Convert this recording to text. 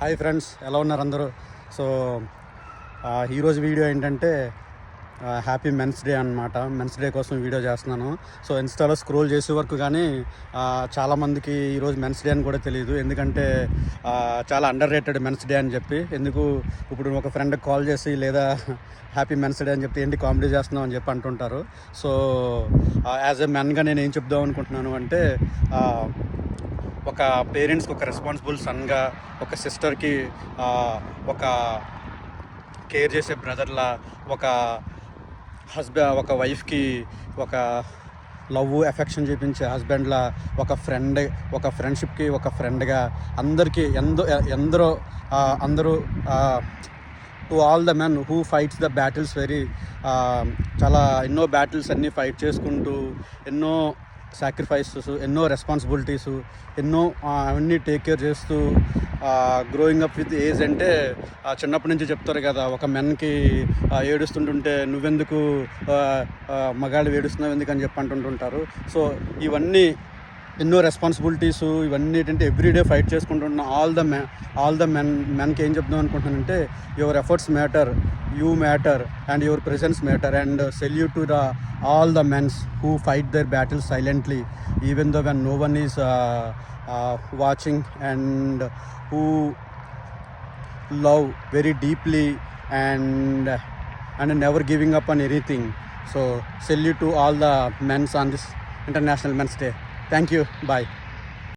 Hi friends, ఎలా ఉన్నారు అందరూ? సో ఈరోజు వీడియో ఏంటంటే హ్యాపీ మెన్స్ డే అన్నమాట. మెన్స్ డే కోసం వీడియో చేస్తున్నాను. సో ఇన్స్టాలో స్క్రోల్ చేసే వరకు కానీ చాలామందికి ఈరోజు మెన్స్ డే అని కూడా తెలియదు. ఎందుకంటే చాలా అండర్ రేటెడ్ మెన్స్ డే అని చెప్పి. ఎందుకు ఇప్పుడు ఒక ఫ్రెండ్కి కాల్ చేసి లేదా హ్యాపీ మెన్స్ డే అని చెప్పి ఏంటి కామెడీ చేస్తున్నావు అని చెప్పి అంటుంటారు. సో యాజ్ ఎ మెన్గా నేను ఏం చెప్దాం అనుకుంటున్నాను అంటే, ఒక పేరెంట్స్కి ఒక రెస్పాన్సిబుల్ సన్గా, ఒక సిస్టర్కి ఒక కేర్ చేసే బ్రదర్లా, ఒక వైఫ్కి ఒక లవ్ ఎఫెక్షన్ చూపించే హస్బెండ్లా, ఒక ఫ్రెండ్షిప్కి ఒక ఫ్రెండ్గా, అందరికీ అందరూ to all the men who fights the battles చాలా ఎన్నో బ్యాటిల్స్ అన్నీ ఫైట్ చేసుకుంటూ, ఎన్నో సాక్రిఫైసెస్, ఎన్నో రెస్పాన్సిబిలిటీస్, ఎన్నో అవన్నీ టేక్ కేర్ చేస్తూ గ్రోయింగ్ అప్ విత్ ఏజ్. అంటే చిన్నప్పటి నుంచి చెప్తారు కదా, ఒక మెన్కి ఏడుస్తుంటుంటే నువ్వెందుకు మగాళ్ళు ఏడుస్తున్నావు ఎందుకని చెప్పి అంటుంటుంటారు. సో ఇవన్నీ ఎన్నో రెస్పాన్సిబిలిటీస్, ఇవన్నీ ఏంటంటే ఎవ్రీడే ఫైట్ చేసుకుంటున్న ఆల్ ద మెన్కి ఏం చెప్దాం అనుకుంటున్నానంటే, your efforts matter, you matter, and your presence matter, and salute to all the men who fight their battles silently, even though when no one is watching, and who love very deeply and never giving up on anything. So salute to all the men on this International Men's Day. Thank you. Bye.